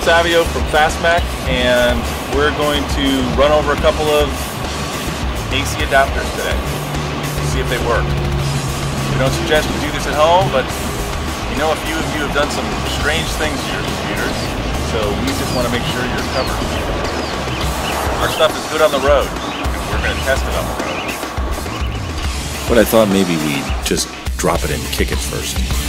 Savio from FastMac, and we're going to run over a couple of AC adapters today, see if they work. We don't suggest you do this at home, but you know a few of you have done some strange things to your computers, so we just want to make sure you're covered. Our stuff is good on the road, and we're going to test it on the road. But I thought maybe we'd just drop it and kick it first.